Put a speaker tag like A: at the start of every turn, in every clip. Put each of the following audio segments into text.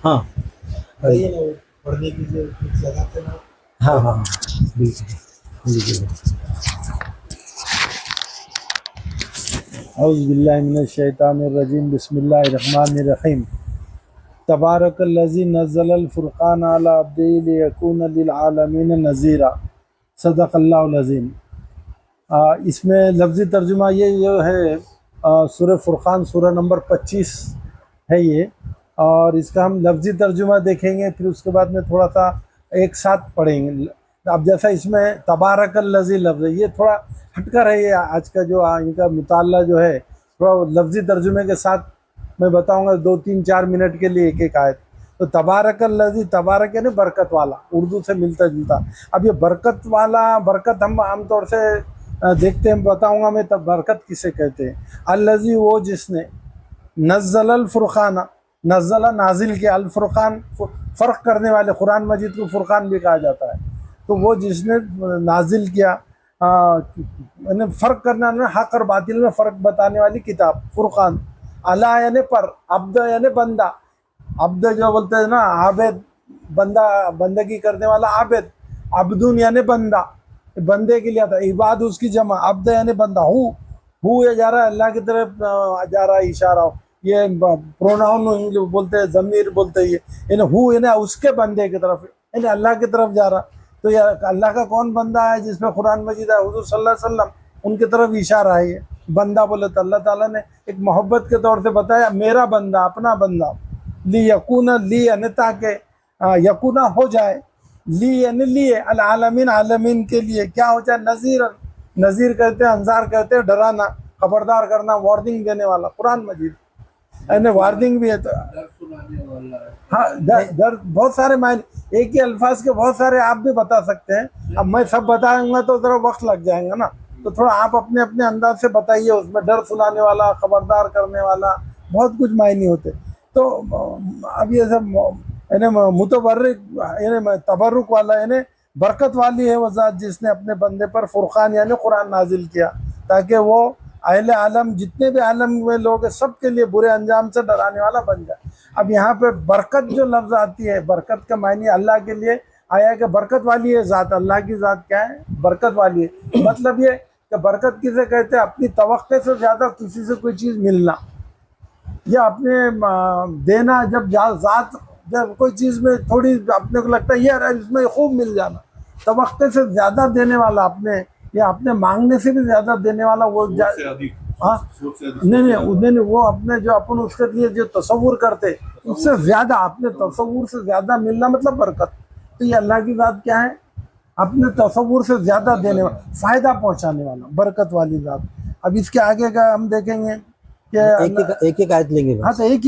A: ہاں
B: بتائیے نا وہ پڑھنے کی جو کچھ لگاتے نا.
A: ہاں ہاں بالکل بالکل. اعوذ باللہ من الشیطان الرجیم بسم اللہ الرحمن الرحیم. تبارک الذی نزل الفرقان علی عبدہ لیکون للعالمین نذیرا. صدق اللہ العظیم. اس میں لفظی ترجمہ یہ جو ہے سورہ فرقان سورہ نمبر 25 ہے یہ، اور اس کا ہم لفظی ترجمہ دیکھیں گے، پھر اس کے بعد میں تھوڑا سا ایک ساتھ پڑھیں گے. اب جیسا اس میں تبارک الذی لفظ ہے، یہ تھوڑا ہٹ کر ہے. یہ آج کا جو ان کا مطالعہ جو ہے تھوڑا لفظی ترجمے کے ساتھ میں بتاؤں گا 2-3-4 منٹ کے لیے ایک ایک آیت. تو تبارک الذی، تبارک یعنی برکت والا، اردو سے ملتا جلتا. اب یہ برکت والا، برکت ہم عام طور سے دیکھتے ہیں، بتاؤں گا میں تب برکت کسے کہتے ہیں. الذی وہ جس نے، نزل الفرقان، نزل نازل کیا، الفرقان فرق کرنے والے، قرآن مجید کو فرقان بھی کہا جاتا ہے. تو وہ جس نے نازل کیا، یعنی فرق کرنے والے، حق اور باطل میں فرق بتانے والی کتاب فرقان. اللہ یعنی پر، عبد یعنی بندہ. عبد جو بولتے ہیں نا عابد، بندہ، بندگی کرنے والا عابد. عبدون یعنی بندہ، بندے کے لیے آتا ہے. عباد اس کی جمع، عبد یعنی بندہ. ہو یہ جا رہا ہے اللہ کی طرف جا رہا ہے اشارہ. یہ پروناؤن بولتے ہیں، ضمیر بولتے ہیں. یعنی ہو یعنی اس کے بندے کی طرف، یعنی اللہ کی طرف جا رہا. تو یہ اللہ کا کون بندہ ہے جس میں قرآن مجید ہے؟ حضور صلی اللہ علیہ وسلم، ان کی طرف اشارہ ہے. یہ بندہ بولے تو اللہ تعالیٰ نے ایک محبت کے طور سے بتایا، میرا بندہ، اپنا بندہ. لی یکون، لی یعنی تاکہ یکون ہو جائے، لی یعنی لیے، العالمین عالمین کے لیے کیا ہو جائے، نذیر. نذیر کہتے ہیں، انذار کہتے ہیں، ڈرانا، خبردار کرنا، وارننگ دینے والا. قرآن مجید یعنی وارننگ بھی ہے. تو ہاں در بہت سارے معنی، ایک ہی الفاظ کے بہت سارے آپ بھی بتا سکتے ہیں. اب میں سب بتاؤں گا تو ذرا وقت لگ جائیں گا نا، تو تھوڑا آپ اپنے اپنے انداز سے بتائیے. اس میں ڈر سنانے والا، خبردار کرنے والا، بہت کچھ معنی ہوتے. تو اب یہ سب یعنی متبرک یعنی تبرک والا، یعنی برکت والی ہے وہ ذات جس نے اپنے بندے پر فرقان یعنی قرآن نازل کیا، تاکہ وہ اہل عالم، جتنے بھی عالم میں لوگ ہیں، سب کے لیے برے انجام سے ڈرانے والا بن جائے. اب یہاں پہ برکت جو لفظ آتی ہے، برکت کا معنی اللہ کے لیے آیا کہ برکت والی ہے ذات. اللہ کی ذات کیا ہے؟ برکت والی ہے. مطلب یہ کہ برکت کسے کہتے ہیں؟ اپنی توقع سے زیادہ کسی سے کوئی چیز ملنا، یا اپنے دینا. جب ذات، جب کوئی چیز میں تھوڑی اپنے کو لگتا ہے یار اس میں خوب مل جانا، توقع سے زیادہ دینے والا، اپنے یا اپنے مانگنے سے بھی زیادہ دینے والا. وہ ہاں نہیں، وہ اپنے جو اپن اس کے لیے جو تصور کرتے اس سے زیادہ، اپنے تصور سے زیادہ ملنا مطلب برکت. تو یہ اللہ کی ذات کیا ہے؟ اپنے تصور سے زیادہ دینے والا، فائدہ پہنچانے والا، برکت والی ذات. اب اس کے آگے کا ہم دیکھیں گے کہ
C: ایک ایک آیت لیں گے.
A: ہاں تو ایک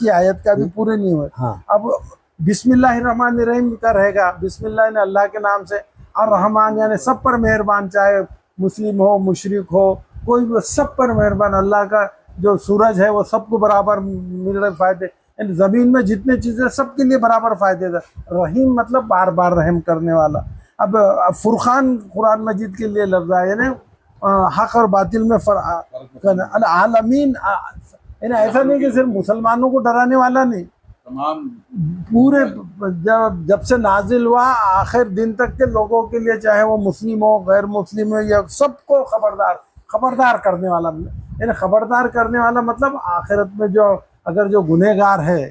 A: ہی آیت کا بھی پورے نہیں ہوئے. اب بسم اللہ الرحمن الرحیم کا رہے گا. بسم اللہ نے اللہ کے نام سے، الرحمن یعنی سب پر مہربان، چاہے مسلم ہو، مشرک ہو، کوئی بھی، سب پر مہربان. اللہ کا جو سورج ہے وہ سب کو برابر مل رہے فائدے، یعنی زمین میں جتنے چیزیں سب کے لیے برابر فائدے دار. رحیم مطلب بار بار رحم کرنے والا. اب فرقان قرآن مجید کے لیے لفظ ہے، یعنی حق اور باطل میں فرق. العالمین یعنی ایسا نہیں کہ صرف مسلمانوں کو ڈرانے والا نہیں،
D: تمام
A: پورے جب سے نازل ہوا آخر دن تک کے لوگوں کے لیے، چاہے وہ مسلم ہو، غیر مسلم ہو، یا سب کو خبردار کرنے والا. یعنی خبردار کرنے والا مطلب آخرت میں جو اگر جو گنہگار ہے،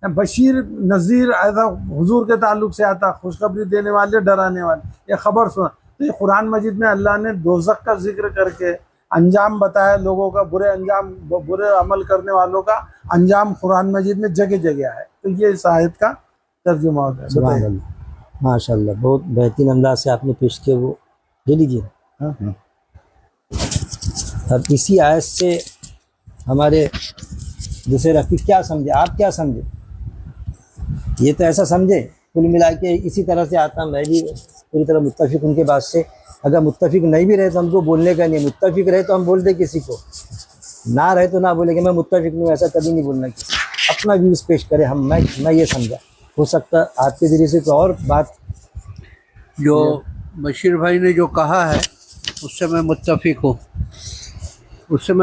A: بشیر نذیر ایسا حضور کے تعلق سے آتا، خوشخبری دینے والے، ڈرانے والے، یہ خبر سنا. تو یہ قرآن مجید میں اللہ نے دوزخ کا ذکر کر کے انجام بتایا لوگوں کا، برے انجام، برے عمل کرنے والوں کا انجام قرآن مجید میں جگہ جگہ ہے. تو یہ اس آیت کا ترجمہ ہوتا ہے.
C: سبحان اللہ، ماشاء اللہ، بہت بہترین انداز سے آپ نے پیش کیا. وہ لے لیجیے. اب اسی آیت سے ہمارے دوسرے رفیق کیا سمجھے؟ آپ کیا سمجھے؟ یہ تو ایسا سمجھے کل ملا کے اسی طرح سے آتا. میں بھی پوری طرح متفق ان کے بات سے. اگر متفق نہیں بھی رہے تو ہم کو بولنے کا نہیں، متفق رہے تو ہم بول دیں کسی کو، نہ رہے تو نہ بولے کہ میں متفق نہیں. ایسا کبھی نہیں بولنا کسی، اپنا ویوز پیش کرے. میں یہ سمجھا، ہو سکتا ہے آپ کے ذریعے سے کوئی اور بات.
E: جو بشیر بھائی نے جو کہا ہے اس سے میں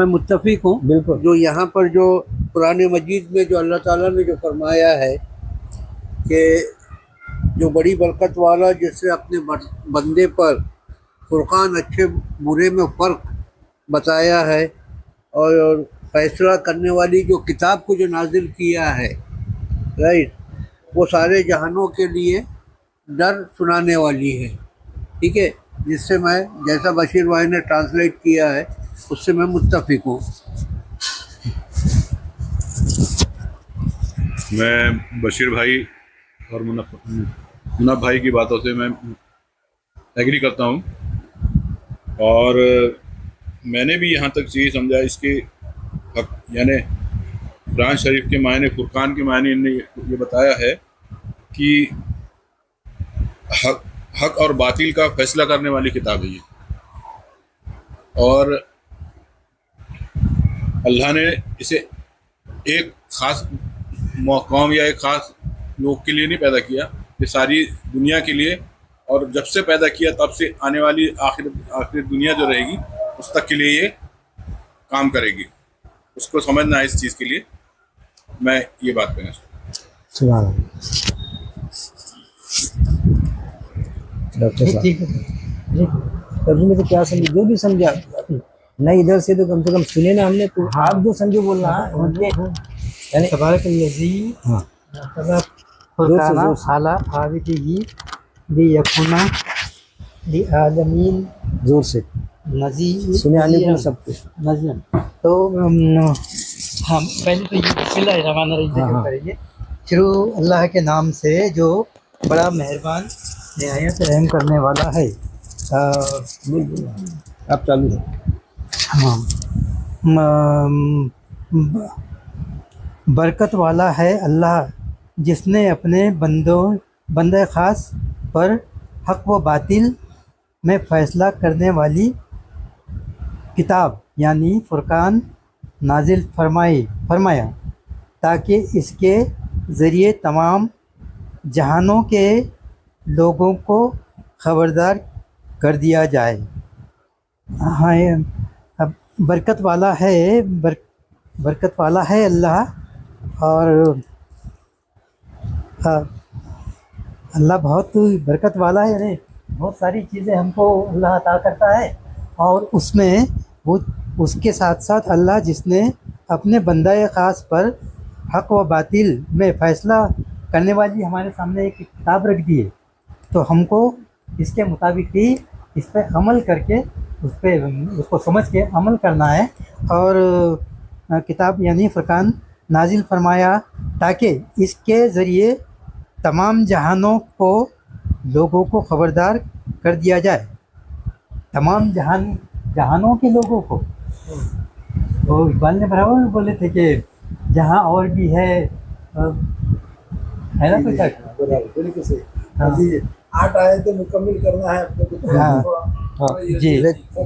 E: متفق ہوں،
C: بالکل.
E: جو یہاں پر جو قرآن مجید میں جو اللہ تعالیٰ نے جو فرمایا ہے کہ جو بڑی برکت والا جس سے اپنے بندے پر فرقان اچھے برے میں فرق بتایا ہے، اور فیصلہ کرنے والی جو کتاب کو جو نازل کیا ہے، رائٹ، وہ سارے جہانوں کے لیے ڈر سنانے والی ہے، ٹھیک ہے، جس سے میں جیسا بشیر بھائی نے ٹرانسلیٹ کیا ہے اس سے میں متفق ہوں۔
D: میں بشیر بھائی اور منب بھائی کی باتوں سے میں ایگری کرتا ہوں، اور میں نے بھی یہاں تک یہی سمجھا اس کے حق، یعنی قرآن شریف کے معنی، فرقان کے معنی نے یہ بتایا ہے کہ حق اور باطل کا فیصلہ کرنے والی کتاب ہے یہ، اور اللہ نے اسے ایک خاص قوم یا ایک خاص لوگ کے لیے نہیں پیدا کیا، یہ ساری دنیا کے لیے، اور جب سے پیدا کیا تب سے آنے والی آخر دنیا جو رہے گی اس تک کے لیے یہ کام کرے گی۔ اس کو سمجھنا ہے، اس چیز کے لیے میں یہ بات کہنا چاہتا ہوں۔
C: سبحان اللہ۔ ڈاکٹر صاحب ترجمے سے کیا سمجھے، جو بھی سمجھا نہیں ادھر سے تو کم سے کم سنے نا ہم نے، تو آپ جو سمجھے بولنا ہے، یعنی
B: تبارک الذی
C: ہاں
B: فرقان علی عبدہ لیکون للعالمین
C: زور سے
B: نذیر،
C: سنے آنے کو سب کچھ۔
B: نذیر۔ تو ہم پہلے تو یہ بسم اللہ الرحمن الرحیم سے شروع کریں گے۔ شروع اللہ کے نام سے جو بڑا مہربان نہایت رحم کرنے والا ہے۔
C: آپ چالو ہے۔
B: برکت والا ہے اللہ جس نے اپنے بندہ خاص پر حق و باطل میں فیصلہ کرنے والی کتاب یعنی فرقان نازل فرمایا تاکہ اس کے ذریعے تمام جہانوں کے لوگوں کو خبردار کر دیا جائے۔ ہاں، برکت والا ہے اللہ، اور اللہ بہت برکت والا ہے، یعنی بہت ساری چیزیں ہم کو اللہ عطا کرتا ہے، اور اس میں وہ اس کے ساتھ ساتھ اللہ جس نے اپنے بندہ خاص پر حق و باطل میں فیصلہ کرنے والی ہمارے سامنے ایک کتاب رکھ دی ہے، تو ہم کو اس کے مطابق ہی اس پہ عمل کر کے اس کو سمجھ کے عمل کرنا ہے، اور کتاب یعنی فرقان نازل فرمایا تاکہ اس کے ذریعے تمام لوگوں کو خبردار کر دیا جائے۔ تمام جہانوں کے لوگوں کو، وہ اقبال نے برابر بولے تھے کہ جہاں اور بھی ہے نا کچھ۔
A: جی 8 آیتیں مکمل کرنا ہے اپنے کو۔
C: ہاں
B: جی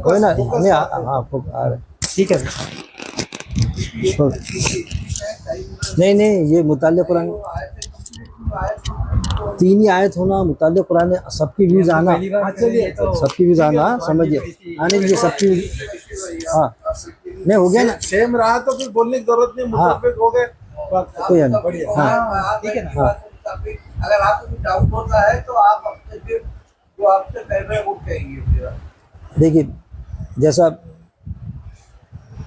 C: کوئی نا ہمیں ہاں آ رہا ہے۔
B: ٹھیک ہے۔
C: نہیں یہ مطالعہ قرآن 3 ہی آیت ہونا، مطالعہ قرآن سب کی ویوز آنا، سب کی ویوز آنا، سمجھیے آنے لیے سب کی ہاں نہیں ہو گیا نا،
A: سیم رہا تو پھر بولنے کی ضرورت نہیں، متفق ہو گئے،
C: کوئی نہیں۔ ہاں
B: ٹھیک ہے نا۔
C: ہاں
E: اگر آپ کو ڈاؤٹ ہوتا ہے تو آپ اپنے پھر جو آپ سے کہہ رہے ہیں وہ کہیں گے پھر۔
C: دیکھیے جیسا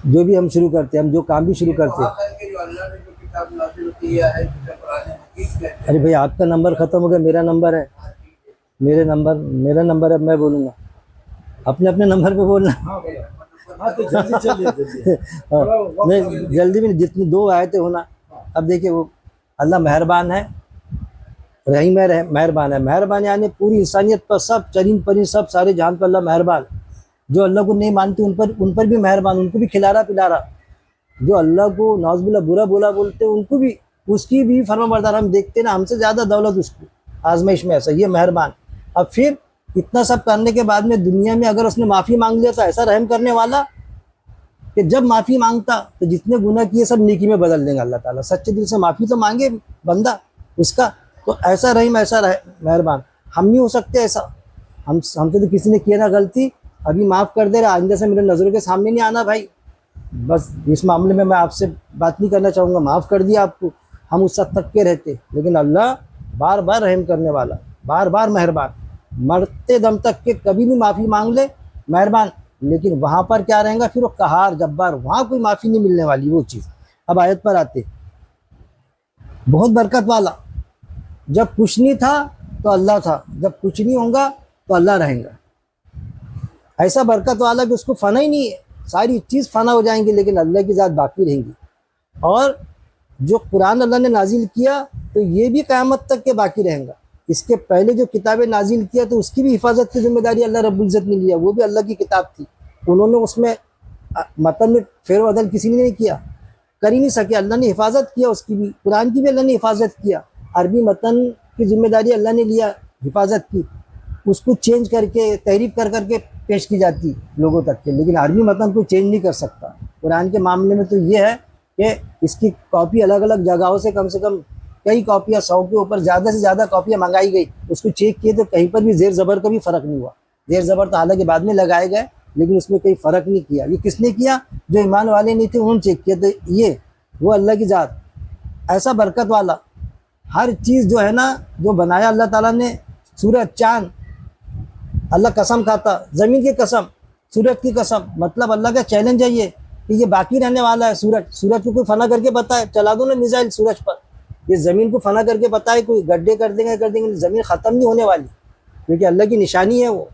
C: جو بھی ہم شروع کرتے ہیں، ہم جو کام بھی شروع کرتے ہیں،
E: جو اللہ نے جو کتاب نازل کیا ہے جسے قرآن مجید کہتے ہیں۔
C: ارے بھائی آپ کا نمبر ختم ہو گیا، میرا نمبر ہے، میرا نمبر ہے، میں بولوں گا، اپنے نمبر پہ بولنا۔
A: ہاں تو جلدی چلیے
C: نہیں جلدی بھی جتنی 2 آیتیں ہونا۔ اب دیکھیے وہ اللہ مہربان ہے، رحیم ہے، مہربان یعنی پوری انسانیت پر، سب چرین پرین سب سارے جہان پر اللہ مہربان۔ جو اللہ کو نہیں مانتے ان پر بھی مہربان، ان کو بھی کھلا رہا پلا رہا۔ جو اللہ کو نعوذ باللہ برا بولتے ان کو بھی، اس کی بھی فرما بردار ہم دیکھتے نا، ہم سے زیادہ دولت اس کو آزمائش میں، ایسا یہ مہربان۔ اب پھر اتنا سب کرنے کے بعد میں دنیا میں اگر اس نے معافی مانگ لیا تو ایسا رحم کرنے والا کہ جب معافی مانگتا تو جتنے گناہ کیے سب نیکی میں بدل دیں گے اللہ تعالیٰ۔ سچے دل سے معافی تو مانگے بندہ اس کا، تو ایسا رحیم ایسا مہربان۔ ہم نہیں ہو سکتے ایسا، ہم سے تو کسی نے کیا نا غلطی، ابھی معاف کر دے رہا، آئندہ سے میرے نظروں کے سامنے نہیں آنا بھائی۔ بس اس معاملے میں آپ سے بات نہیں کرنا چاہوں گا، معاف کر دیا آپ کو، ہم اس حد تک کے رہتے، لیکن اللہ بار بار رحم کرنے والا، بار بار مہربان، مرتے دم تک کہ کبھی بھی معافی مانگ لے مہربان، لیکن وہاں پر کیا رہیں گا پھر وہ قہار جبار، وہاں کوئی معافی نہیں ملنے والی وہ چیز۔ اب آیت پر آتے، بہت برکت والا، جب کچھ نہیں تھا تو اللہ تھا، جب کچھ نہیں ہوگا تو اللہ رہیں گا، ایسا برکت والا کہ اس کو فنا ہی نہیں ہے، ساری چیز فنا ہو جائیں گی لیکن اللہ کی ذات باقی رہیں گی۔ اور جو قرآن اللہ نے نازل کیا تو یہ بھی قیامت تک کے باقی رہیں گا۔ اس کے پہلے جو کتابیں نازل کیا تو اس کی بھی حفاظت کی ذمہ داری اللہ رب العزت نے لیا، وہ بھی اللہ کی کتاب تھی، انہوں نے اس میں متن میں فیر و عدل کسی نے نہیں کیا، کر ہی نہیں سکے، اللہ نے حفاظت کیا اس کی بھی، قرآن کی بھی اللہ نے حفاظت کیا، عربی متن کی ذمہ داری اللہ نے لیا حفاظت کی، اس کو چینج کر کے تحریف کر کر کے پیش کی جاتی لوگوں تک کے، لیکن عربی متن کو چینج نہیں کر سکتا۔ قرآن کے معاملے میں تو یہ ہے کہ اس کی کاپی الگ الگ جگہوں سے کم کئی کاپیاں، 100 کے اوپر زیادہ سے زیادہ کاپیاں منگائی گئی، اس کو چیک کیے تو کہیں پر بھی زیر زبر کا بھی فرق نہیں ہوا، زیر زبر تو حالانکہ بعد میں لگائے گئے لیکن اس میں کوئی فرق نہیں کیا۔ یہ کس نے کیا؟ جو ایمان والے نہیں تھے انہوں نے چیک کیا، تو یہ وہ اللہ کی ذات ایسا برکت والا، ہر چیز جو ہے نا جو بنایا اللہ تعالیٰ نے، سورج چاند اللہ قسم کھاتا، زمین کی قسم، سورج کی قسم، مطلب اللہ کا چیلنج ہے یہ کہ یہ باقی رہنے والا ہے۔ سورج کو کوئی فنا کر کے بتائے، چلا دو نا میزائل سورج پر، یہ زمین کو فنا کر کے بتائے کوئی گڈھے کر دیں گے، زمین ختم نہیں ہونے والی، کیونکہ اللہ کی نشانی ہے وہ۔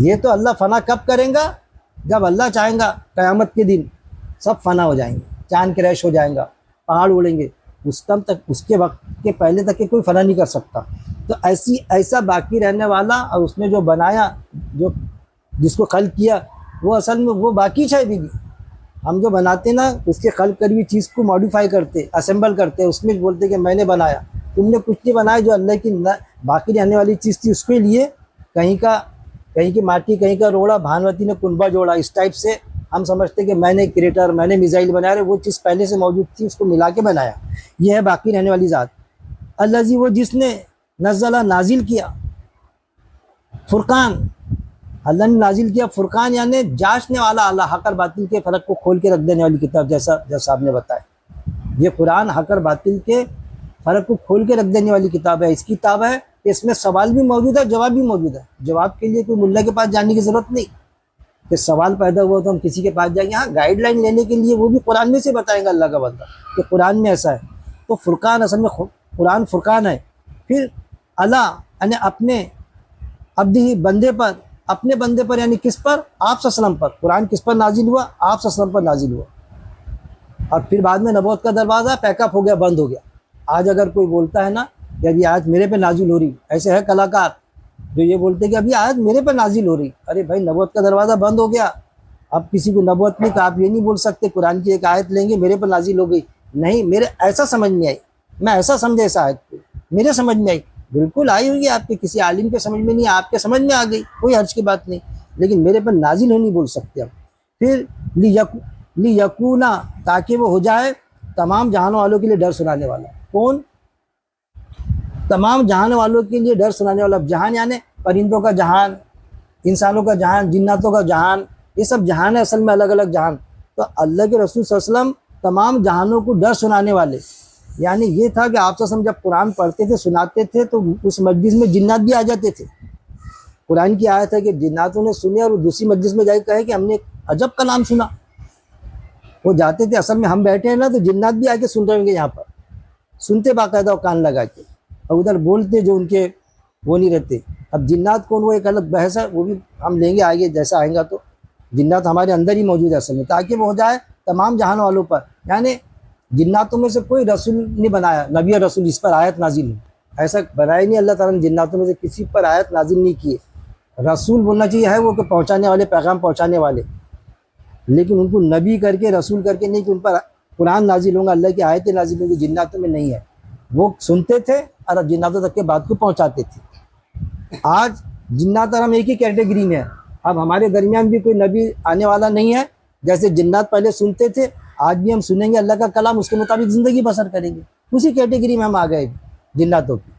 C: یہ تو اللہ فنا کب کریں گا؟ جب اللہ چاہیں گا، قیامت کے دن سب فنا ہو جائیں گے، چاند کریش ہو جائیں گا، پہاڑ اڑیں گے، اس تب تک، اس کے وقت کے پہلے تک کہ کوئی فنا نہیں کر سکتا۔ تو ایسا باقی رہنے والا، اور اس نے جو بنایا، جو جس کو خلق کیا، وہ اصل میں وہ باقی ہے بھی۔ ہم جو بناتے نا اس کے خلق کر بھی چیز کو ماڈیفائی کرتے، اسمبل کرتے، اس میں بولتے کہ میں نے بنایا، تم نے کچھ نہیں بنایا، جو اللہ کی باقی رہنے والی چیز تھی اس کے لیے کہیں کی ماٹی، کہیں کا روڑا، بھانوتی نے کنبا جوڑا، اس ٹائپ سے ہم سمجھتے کہ میں نے کریٹر، میں نے میزائل بنایا، رہے وہ چیز پہلے سے موجود تھی، اس کو ملا کے بنایا۔ یہ ہے باقی رہنے والی ذات۔ الذی، وہ جس نے نزلہ نازل کیا، فرقان، اللہ نے نازل کیا فرقان، یعنی جانچنے والا، اللہ حق اور باطل کے فرق کو کھول کے رکھ دینے والی کتاب، جیسا آپ نے بتایا، یہ قرآن حق اور باطل کے فرق کو کھول کے رکھ دینے والی کتاب ہے۔ اس کی کتاب ہے کہ اس میں سوال بھی موجود ہے، جواب بھی موجود ہے، جواب کے لیے کوئی ملا کے پاس جانے کی ضرورت نہیں کہ سوال پیدا ہوا تو ہم کسی کے پاس جائیں گے، ہاں گائیڈ لائن لینے کے لیے وہ بھی قرآن میں سے بتائیں گا اللہ کا بندہ کہ قرآن میں ایسا ہے۔ تو فرقان اصل میں قرآن فرقان ہے۔ پھر اللہ یعنی اپنے عبدی بندے پر، اپنے بندے پر یعنی کس پر؟ آپ صلی اللہ علیہ وسلم پر۔ قرآن کس پر نازل ہوا؟ آپ صلی اللہ علیہ وسلم پر نازل ہوا، اور پھر بعد میں نبوت کا دروازہ پیک اپ ہو گیا، بند ہو گیا۔ آج اگر کوئی بولتا ہے نا کہ ابھی آج میرے پہ نازل ہو رہی، ایسے ہے کلاکار جو یہ بولتے ہیں کہ ابھی آج میرے پہ نازل ہو رہی، ارے بھائی نبوت کا دروازہ بند ہو گیا، اب کسی کو نبوت نہیں کہ آپ یہ نہیں بول سکتے قرآن کی ایک آیت لیں گے میرے پر نازل ہو گئی، نہیں، میرے ایسا سمجھ میں آئی، میں ایسا سمجھے اس آیت کو، میرے سمجھ میں آئی، بالکل آئی ہوئی، آپ کے کسی عالم کے سمجھ میں نہیں، آپ کے سمجھ میں آ گئی، کوئی حرج کی بات نہیں، لیکن میرے پر نازل ہو نہیں بول سکتے ہم۔ پھر لیکونا، تاکہ وہ ہو جائے تمام جہانوں والوں کے لیے ڈر سنانے والا۔ کون؟ تمام جہان والوں کے لیے ڈر سنانے والا۔ جہان یعنی پرندوں کا جہان، انسانوں کا جہان، جناتوں کا جہان، یہ سب جہان ہے اصل میں، الگ الگ جہان۔ تو اللہ کے رسول صلی اللہ علیہ وسلم تمام جہانوں کو ڈر سنانے والے، یعنی یہ تھا کہ آپ صلی اللہ علیہ وسلم جب قرآن پڑھتے تھے، سناتے تھے، تو اس مجلس میں جنات بھی آ جاتے تھے۔ قرآن کی آیت ہے کہ جناتوں نے سنے اور دوسری مجلس میں جا کے کہے کہ ہم نے عجب کا نام سنا، وہ جاتے تھے، اصل میں ہم بیٹھے ہیں نا تو جنات بھی آ کے سن رہے ہوں گے، یہاں پر سنتے باقاعدہ کان لگا کے، اور ادھر بولتے جو ان کے وہ نہیں رہتے۔ اب جنات کون، وہ ایک الگ بحث ہے، وہ بھی ہم لیں گے آگے جیسا آئیں گا، تو جنات ہمارے اندر ہی موجود ہے اصل میں، تاکہ وہ ہو جائے تمام جہان والوں پر، یعنی جناتوں میں سے کوئی رسول نہیں بنایا، نبی اور رسول اس پر آیت نازل ہو، ایسا بنایا نہیں اللہ تعالیٰ نے، جناتوں میں سے کسی پر آیت نازل نہیں کیے۔ رسول بولنا چاہیے ہے وہ کہ پہنچانے والے، پیغام پہنچانے والے، لیکن ان کو نبی کر کے، رسول کر کے نہیں کہ ان پر قرآن نازل ہوں گا، اللہ کی آیتیں نازل ہوں گی، جناتوں میں نہیں ہے۔ وہ سنتے تھے اور جناتوں تک کے بات کو پہنچاتے تھے۔ آج جنات اور ہم ایک ہی کیٹیگری میں ہیں، اب ہمارے درمیان بھی کوئی نبی آنے والا نہیں ہے، جیسے جنات پہلے سنتے تھے، آج بھی ہم سنیں گے اللہ کا کلام، اس کے مطابق زندگی بسر کریں گے، اسی کیٹیگری میں ہم آ گئے جناتوں کی،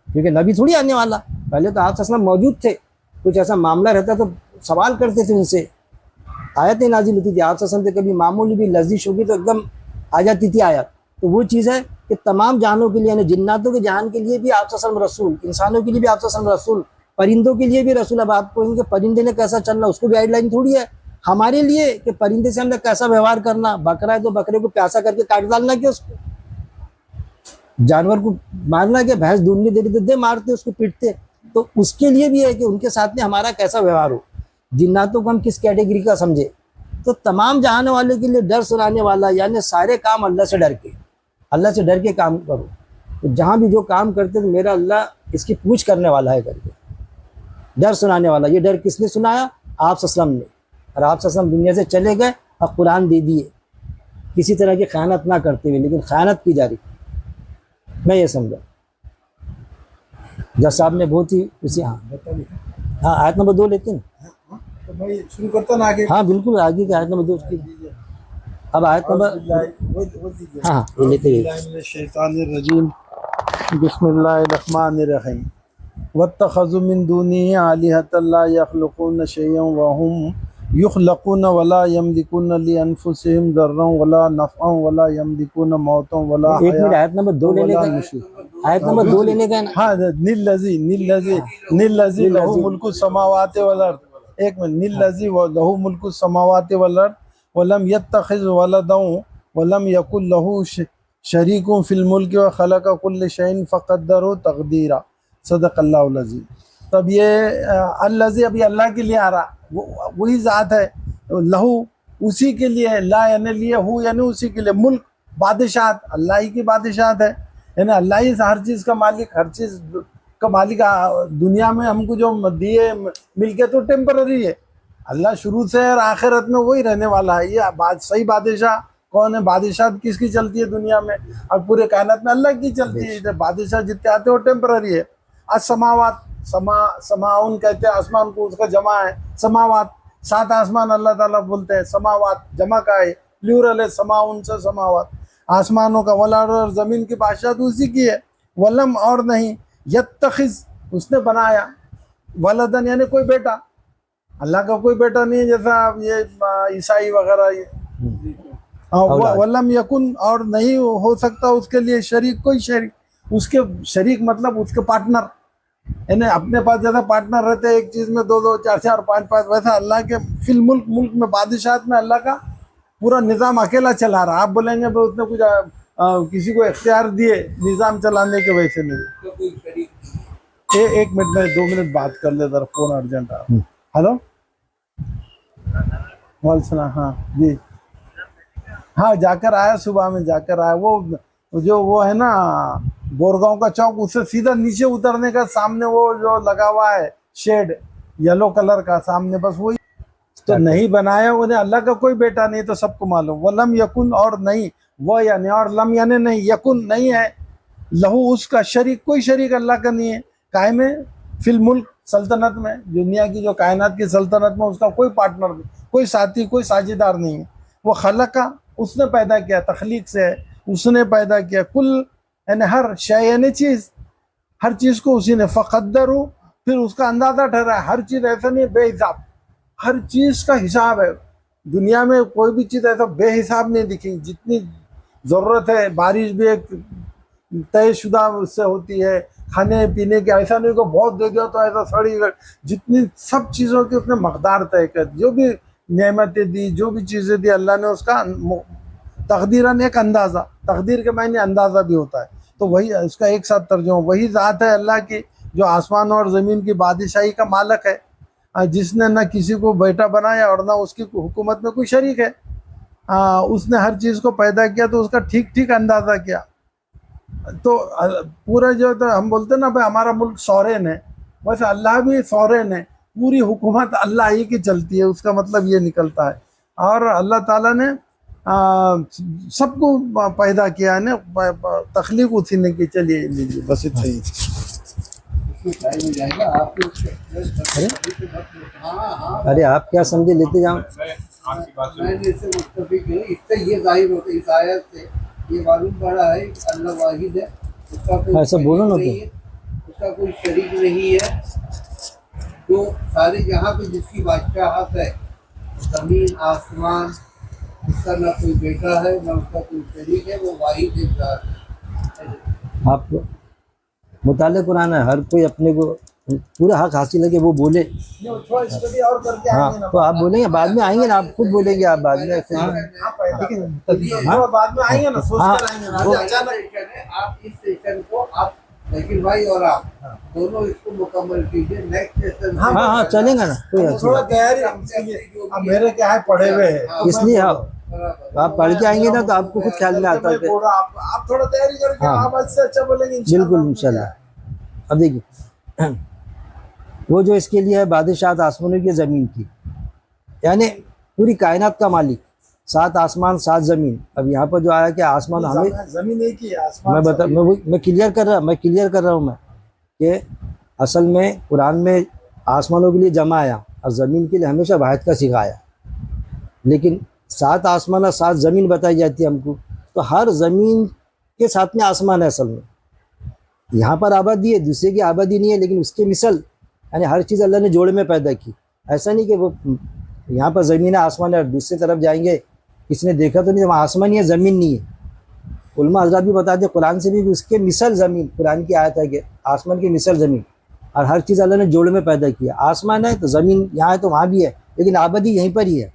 C: کیونکہ نبی تھوڑی آنے والا۔ پہلے تو آپ اصلا موجود تھے، کچھ ایسا معاملہ رہتا تو سوال کرتے تھے ان سے، آیتیں نازل ہوتی تھی، آپ سے کبھی معمولی بھی لذیذ ہوگی تو ایک دم آ جاتی تھی آیت، تو وہ چیز ہے کہ تمام جہانوں کے لیے یعنی جناتوں کے جہان کے لیے بھی آپ صلی اللہ علیہ وسلم رسول، انسانوں کے لیے بھی آپ صلی اللہ علیہ وسلم رسول، پرندوں کے لیے بھی رسول۔ اب آپ کہیں گے پرندے نے کیسا چلنا، اس کو بھی گائیڈ لائن تھوڑی ہے ہمارے لیے کہ پرندے سے ہم نے کیسا ویوہار کرنا، بکرا ہے تو بکرے کو پیاسا کر کے کاٹ ڈالنا، کہ اس کو جانور کو مارنا، کہ بھینس ڈھونڈنے دے رہی تو دے مارتے اس کو پیٹتے، تو اس کے لیے بھی ہے کہ ان کے ساتھ میں ہمارا کیسا ویوہار ہو، جناتوں کو ہم کس کیٹیگری کا سمجھے۔ تو تمام جہان والے کے لیے ڈر سنانے والا، یعنی سارے کام اللہ سے ڈر کے، اللہ سے ڈر کے کام کرو، تو جہاں بھی جو کام کرتے تو میرا اللہ اس کی پوچھ کرنے والا ہے کر کے، ڈر سنانے والا۔ یہ ڈر کس نے سنایا؟ آپ صلی اللہ علیہ وسلم نے، اور آپ صلی اللہ علیہ وسلم دنیا سے چلے گئے اور قرآن دے دیے، کسی طرح کی خیانت نہ کرتے ہوئے، لیکن خیانت کی جا رہی، میں یہ سمجھا۔ جج صاحب نے بہت ہی اسی ہاں آیت نمبر 2 لیتے ہیں،
A: تو میں شروع کرتا نا آگے۔
C: ہاں بالکل آگے کی آیت نمبر 2 کی، اب آیت نمبر ہاں وہ لیتے ہوئے
A: الشیطان الرجیم، بسم اللہ الرحمن الرحیم۔ واتخذوا من دونه آلهة لا يخلقون شيئا وهم يخلقون ولا يملكون لأنفسهم ضرا ولا نفعا ولا يملكون موتا ولا
C: ایک منٹ،
A: حياة
C: آیت نمبر 2 لینے کا، آیت نمبر 2 لینے کا ہے نا۔
A: ہاں نلذی له ملک السماوات والارض، ایک منٹ، نلذی له ملک السماوات والارض ولم يتخذ ولدا ولم يكن له شریک فی الملک وخلق كل شيء فقدره تقدیرا، صدق اللہ العظیم۔ تب یہ الذی ابھی اللہ کے لیے آ رہا، وہی ذات ہے، لہو اسی کے لیے، لا یعنی لیے، ہو یعنی اسی کے لیے، ملک بادشاہت اللہ ہی کی بادشاہت ہے، یعنی اللہ ہی ہر چیز کا مالک، ہر چیز کا مالک۔ دنیا میں ہم کو جو دیے ملکیت تو ٹیمپرری ہے، اللہ شروع سے اور آخرت میں وہی رہنے والا ہے۔ یہ صحیح بادشاہ کون ہے؟ بادشاہت کس کی چلتی ہے دنیا میں؟ اور پورے کائنات میں اللہ کی چلتی ہے۔ بادشاہ جتنے آتے ہیں وہ ٹیمپرری ہے۔ السماوات، سماؤن کہتے ہیں آسمان کو، اس کا جمع ہے سماوات، 7 آسمان اللہ تعالیٰ بولتے ہیں، سماوات جمع کا ہے، پلیورل ہے، سماؤن سے سماوات، آسمانوں کا، والارض اور زمین کی بادشاہت اسی کی ہے۔ ولم اور نہیں، یتخذ اس نے بنایا، ولدن یعنی کوئی بیٹا، اللہ کا کوئی بیٹا نہیں ہے، جیسا یہ عیسائی وغیرہ۔ ولم یکن اور نہیں ہو سکتا اس کے لیے شریک، کوئی شریک، اس کے شریک مطلب اس کے پارٹنر، یعنی اپنے پاس جیسا پارٹنر رہتے ہیں ایک چیز میں 2 2 4 4 5 5، ویسا اللہ کے فی الملک، ملک میں بادشاہت میں اللہ کا پورا نظام اکیلا چلا رہا۔ آپ بولیں گے بھائی اس نے کچھ کسی کو اختیار دیے نظام چلانے کے، ویسے نہیں۔ ایک منٹ میں 2 منٹ بات کر لے، ذرا فون ارجنٹ آ۔ ہلو، وعلیکم السلام۔ ہاں جی، ہاں جا کر آیا، صبح میں جا کر آیا۔ وہ جو وہ ہے نا بورگاؤں کا چوک، اس سے سیدھا نیچے اترنے کا سامنے وہ جو لگا ہوا ہے شیڈ یلو کلر کا سامنے، بس وہی تو نہیں بنایا انہیں۔ اللہ کا کوئی بیٹا نہیں تو سب کو معلوم۔ ولم یکن اور نہیں، وہ یعنی اور لم یعنی نہیں، یکن نہیں ہے، لہو اس کا شریک، کوئی شریک اللہ کا نہیں ہے، قائم ہے فی الملک سلطنت میں، دنیا کی جو کائنات کی سلطنت میں اس کا کوئی پارٹنر نہیں، کوئی ساتھی، کوئی ساجھیدار نہیں ہے۔ وہ خلق کا، اس نے پیدا کیا، تخلیق سے ہے، اس نے پیدا کیا، کل یعنی ہر شے یعنی چیز، ہر چیز کو اسی نے، فقدرو پھر اس کا اندازہ ٹھہرا ہے۔ ہر چیز ایسا نہیں ہے بے حساب، ہر چیز کا حساب ہے۔ دنیا میں کوئی بھی چیز ایسا بے حساب نہیں دکھیں، جتنی ضرورت ہے، بارش بھی ایک طے شدہ اس سے ہوتی ہے، کھانے پینے کے، ایسا نہیں کہ بہت دے دیا تو ایسا سڑی گئی، جتنی سب چیزوں کی اس نے مقدار طے کر، جو بھی نعمتیں دی، جو بھی چیزیں دی اللہ نے، اس کا تقدیراً ایک اندازہ، تقدیر کے معنی اندازہ بھی ہوتا ہے، تو وہی اس کا ایک ساتھ ترجمہ، وہی ذات ہے اللہ کی جو آسمان اور زمین کی بادشاہی کا مالک ہے، جس نے نہ کسی کو بیٹا بنایا اور نہ اس کی حکومت میں کوئی شریک ہے۔ اس نے ہر چیز کو پیدا کیا تو اس کا ٹھیک ٹھیک اندازہ کیا۔ تو پورا جو تو ہم بولتے ہیں نا بھائی ہمارا ملک سورین ہے، ویسے اللہ بھی سورین ہے، پوری حکومت اللہ ہی کی چلتی ہے، اس کا مطلب یہ نکلتا ہے۔ اور اللہ تعالیٰ نے سب کو پیدا کیا ہے، تخلیق اسی نے کی۔ چلیے لیجیے، بس اتنا ہی۔
C: ارے آپ کیا سمجھے، لیتے جاؤ۔
E: میں نے اس سے متفق ہے، اس سے یہ ظاہر ہوتا ہے، اس آیت سے یہ معلوم پڑا ہے کہ اللہ واحد ہے، اس کا کوئی
C: ایسا بولو نا،
E: نہیں ہے، اس کا کوئی شریک نہیں ہے، جو سارے جہاں پہ جس کی بادشاہت ہے، زمین آسمان، اس کا نہ کوئی بیٹا ہے نہ اس کا کوئی شریک ہے، وہ واحد ایک ذات ہے۔
C: آپ مطالعہ قرآن ہے، ہر کوئی اپنے کو پورا حق حاصل ہے کہ وہ بولے.
A: تھوڑا اسٹڈی اور کر کے
C: ہاں
A: آئیں گے نا.
C: تو آپ بولیں گے، بعد میں آئیں گے نا، آپ خود بولیں گے، آپ بعد میں ایسے
A: تھوڑا بعد میں آئیں گے نا، سوچ کر آئیں گے نا.
C: وہ-
A: اچانک
E: آپ اس سیشن کو آپ لیکن بھائی اور آپ دونوں اس کو مکمل کیجیے. نیکسٹ سیشن
C: ہاں ہاں چلیں گا نا، کوئی ایسی
A: تھوڑا
C: بات
A: گہری اب میرے کیا ہے پڑھے ہوئے ہیں
C: نہیں. اس لیے آپ پڑھ کے آئیں گے نا تو آپ کو خود خیال میں آتا ہے کہ
A: آپ تھوڑا تیاری کر کے
C: ہاں.
A: آپ اچھا اچھا بولیں گے
C: بالکل انشاءاللہ. اب دیکھیے وہ جو اس کے لیے ہے بادشاہت آسمانوں کی زمین کی، یعنی پوری کائنات کا مالک، 7 آسمان 7 زمین. اب یہاں پر جو آیا کہ آسمان ہمیں
A: زمین ایک ہی ہے، آسمان
C: میں کلیئر کر رہا ہوں میں کہ اصل میں قرآن میں آسمانوں کے لیے جمع آیا اور زمین کے لیے ہمیشہ واحد کا سکھایا، لیکن 7 آسمان اور 7 زمین بتائی جاتی ہے ہم کو. تو ہر زمین کے ساتھ میں آسمان ہے. اصل میں یہاں پر آبادی ہے، دوسرے کی آبادی نہیں ہے، لیکن اس کے مثل یعنی ہر چیز اللہ نے جوڑے میں پیدا کی. ایسا نہیں کہ وہ یہاں پر زمین ہے آسمان ہے اور دوسری طرف جائیں گے کس نے دیکھا تو نہیں، وہاں آسمان ہی ہے زمین نہیں ہے. علماء حضرات بھی بتاتے ہیں قرآن سے بھی کہ اس کے مثل زمین، قرآن کی آیت ہے کہ آسمان کی مثل زمین، اور ہر چیز اللہ نے جوڑے میں پیدا کیا. آسمان ہے تو زمین یہاں ہے تو وہاں بھی ہے، لیکن آبادی یہیں پر ہی ہے،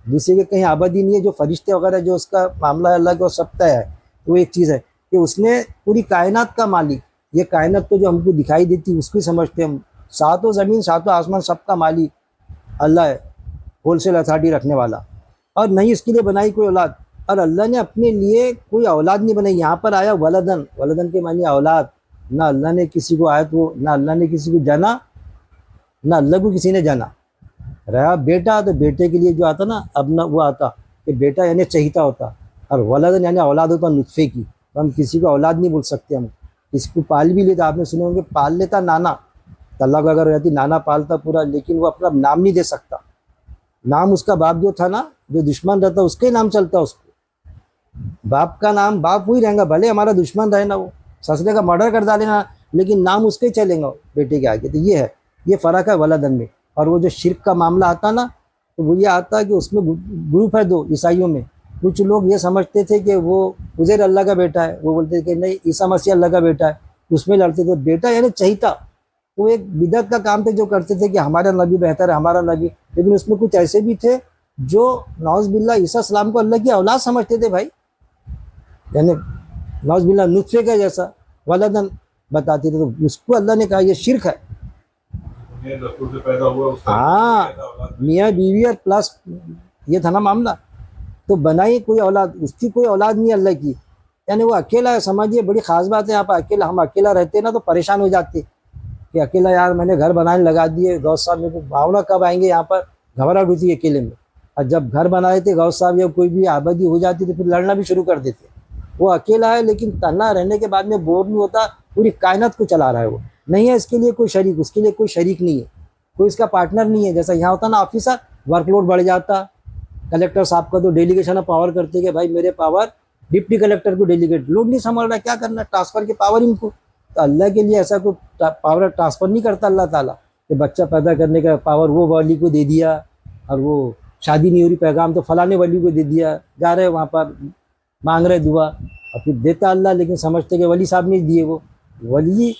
C: دوسرے کے کہیں آبادی نہیں ہے. جو فرشتے وغیرہ جو اس کا معاملہ ہے اللہ کو سب طے ہے. وہ ایک چیز ہے کہ اس نے پوری کائنات کا مالک، یہ کائنات تو جو ہم کو دکھائی دیتی اس کو سمجھتے ہم، 7 زمین 7 آسمان سب کا مالک اللہ ہے، ہول سیل اتھارٹی رکھنے والا. اور نہیں اس کے لیے بنائی کوئی اولاد، اور اللہ نے اپنے لیے کوئی اولاد نہیں بنائی. یہاں پر آیا ولدن، ولدن کے معنی اولاد. نہ اللہ نے کسی کو آیا تو نہ اللہ نے کسی کو جانا، نہ اللہ کو کسی نے جانا. رہا بیٹا تو بیٹے کے لیے جو آتا نا اب نہ وہ آتا کہ بیٹا یعنی چہیتا ہوتا، اور ولدن یعنی اولاد ہوتا نطفے کی. تو ہم کسی کو اولاد نہیں بول سکتے. ہم کسی کو پال بھی لیتا، آپ نے سنے ہوں گے پال لیتا نانا، تو اللہ کو اگر ہو جاتی نانا پالتا پورا، لیکن وہ اپنا نام نہیں دے سکتا. نام اس کا باپ جو تھا نا، جو دشمن رہتا اس کے ہی نام چلتا. اس کو باپ کا نام باپ وہی رہے گا، بھلے ہمارا دشمن رہے نا، وہ سسرے کا مرڈر کر ڈالے نا، لیکن نام اس کے ہی چلے گا بیٹے کے آگے. تو یہ ہے، یہ فرق ہے ولدن میں. اور وہ جو شرک کا معاملہ آتا نا تو وہ یہ آتا کہ اس میں گروپ ہے 2 عیسائیوں میں. کچھ لوگ یہ سمجھتے تھے کہ وہ عزیر اللہ کا بیٹا ہے، وہ بولتے تھے کہ نہیں عیسیٰ مسیح اللہ کا بیٹا ہے. اس میں لڑتے تھے. بیٹا یعنی چہیتا، وہ ایک بدعت کا کام تھے جو کرتے تھے کہ ہمارا نبی بہتر ہے، ہمارا نبی. لیکن اس میں کچھ ایسے بھی تھے جو نعوذ باللہ عیسیٰ السلام کو اللہ کی اولاد سمجھتے تھے بھائی، یعنی نعوذ باللہ نطفے کا جیسا ولدن بتاتے تھے. تو اس کو اللہ نے کہا یہ شرک ہے. ہاں میاں بیوی اور پلس یہ تھا نا معاملہ. تو بنائی کوئی اولاد، اس کی کوئی اولاد نہیں اللہ کی، یعنی وہ اکیلا ہے. سمجھیے بڑی خاص بات ہے. یہاں پر اکیلا، ہم اکیلا رہتے نا تو پریشان ہو جاتے کہ اکیلا یار میں نے گھر بنانے لگا دیے، غوث صاحب میرے کو بھاونا کب آئیں گے، یہاں پر گھبراہٹ ہوتی ہے اکیلے میں. اور جب گھر بنائے تھے غوث صاحب یا کوئی بھی آبادی ہو جاتی تو پھر لڑنا بھی شروع کر دیتے. وہ اکیلا ہے لیکن تنہا رہنے کے بعد میں بور نہیں ہوتا، پوری کائنات کو چلا رہا ہے. وہ نہیں ہے اس کے لیے کوئی شریک، اس کے لیے کوئی شریک نہیں ہے، کوئی اس کا پارٹنر نہیں ہے. جیسا یہاں ہوتا نا آفیسر، ورک لوڈ بڑھ جاتا. کلیکٹر صاحب کا تو ڈیلیگیشن آف پاور کرتے کہ بھائی میرے پاور ڈپٹی کلیکٹر کو ڈیلیگیٹ، لوگ نہیں سنبھل رہا کیا کرنا، ٹرانسفر کی پاور ان کو. تو اللہ کے لیے ایسا کوئی پاور ٹرانسفر نہیں کرتا اللہ تعالیٰ کہ بچہ پیدا کرنے کا پاور وہ ولی کو دے دیا، اور وہ شادی نہیں ہو رہی پیغام تو فلاں ولی کو دے دیا، جا رہے وہاں پر مانگ رہے دعا، اور پھر دیتا اللہ. لیکن سمجھتے کہ ولی صاحب نے دیے. وہ ولی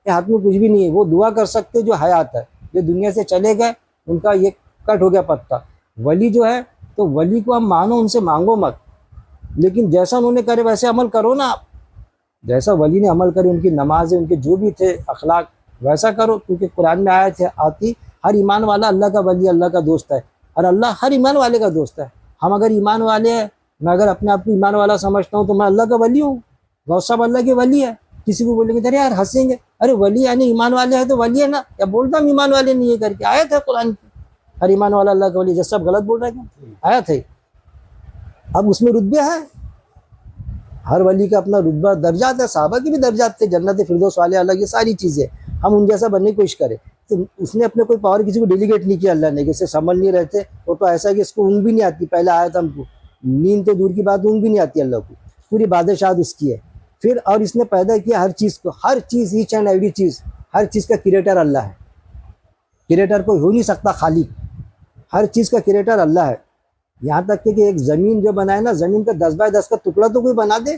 C: کے ہاتھ میں کچھ بھی نہیں ہے. وہ دعا کر سکتے جو حیات ہے، جو دنیا سے چلے گئے ان کا یہ کٹ ہو گیا پتہ. ولی جو ہے تو ولی کو ہم مانو، ان سے مانگو مت، لیکن جیسا انہوں نے کرے ویسے عمل کرو نا. آپ جیسا ولی نے عمل کرے، ان کی نمازیں، ان کے جو بھی تھے اخلاق ویسا کرو. کیونکہ قرآن میں آتی ہر ایمان والا اللہ کا ولی، اللہ کا دوست ہے، اور اللہ ہر ایمان والے کا دوست ہے. ہم اگر ایمان والے ہیں، میں اگر اپنے آپ کو ایمان والا سمجھتا ہوں تو میں اللہ کا ولی ہوں. غوث صاحب اللہ کے ولی ہے. کسی کو بولیں گے ارے یار ہنسیں گے، ارے ولی یعنی ایمان والے ہیں تو ولی ہے نا، یا بولتا ہم ایمان والے نہیں ہے کر کے. آیت ہے قرآن کی، ہر ایمان والا اللہ کا ولی. جس سب غلط بول رہے ہیں آیت ہے. اب اس میں رتبے ہیں، ہر ولی کا اپنا رتبہ، درجات ہے. صحابہ کے بھی درجات تھے، جنت فردوس والے الگ، یہ ساری چیزیں. ہم ان جیسا بننے کی کوشش کریں. تو اس نے اپنے کوئی پاور کسی کو ڈیلیگیٹ نہیں کیا اللہ نے کہ اسے سمجھ نہیں رہتے. وہ تو ایسا ہے کہ اس کو اونگ بھی نہیں آتی. پہلے آیا تھا ہم کو نیند تو دور کی بات، اونگ بھی نہیں آتی اللہ کو. پوری بادشاہت اس کی ہے. پھر اور اس نے پیدا کیا ہر چیز کو، ہر چیز، ایچ اینڈ ایوری چیز، ہر چیز کا کریٹر اللہ ہے. کریٹر کوئی ہو نہیں سکتا، خالق. ہر چیز کا کریٹر اللہ ہے. یہاں تک کہ ایک زمین جو بنائے نا، زمین کا 10 بائی 10 کا ٹکڑا تو کوئی بنا دے.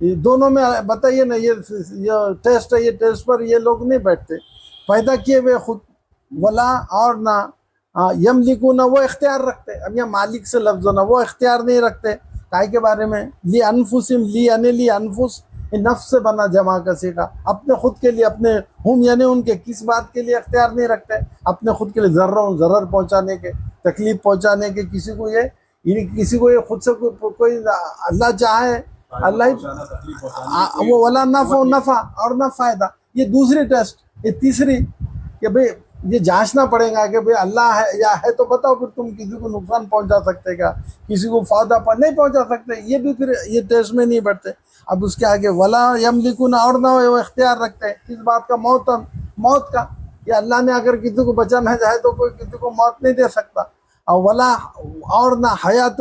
A: یہ دونوں میں بتائیے نا، یہ ٹیسٹ ہے، یہ ٹیسٹ پر یہ لوگ نہیں بیٹھتے، پیدا کیے ہوئے خود، ولا اور نہ یملکون وہ اختیار رکھتے. اب یہ مالک سے لفظ نہ، وہ اختیار نہیں رکھتے کائے کے بارے میں. لی انفسم، لی یعنی لی انفس، یہ نفس سے بنا جمع کسی کا، اپنے خود کے لیے، اپنے ہم یعنی ان کے کس بات کے لیے اختیار نہیں رکھتے، اپنے خود کے لیے ضرر پہنچانے کے، تکلیف پہنچانے کے. کسی کو یہ خود سے کوئی اللہ چاہے اللہ ہی وہ ولا نفع اور نہ فائدہ. یہ دوسری ٹیسٹ. یہ تیسری کہ بھئی یہ جانچنا پڑے گا کہ بھئی اللہ ہے یا ہے تو بتاؤ، پھر تم کسی کو نقصان پہنچا سکتے کیا، کسی کو فائدہ پر نہیں پہنچا سکتے. یہ بھی پھر یہ ٹیسٹ میں نہیں بیٹھتے. اب اس کے آگے ولا یملکون اور نہ وہ اختیار رکھتے کس بات کا، موت کا. یا اللہ نے اگر کسی کو بچانا چاہے تو کوئی کسی کو موت نہیں دے سکتا. اور ولا اور نہ حیات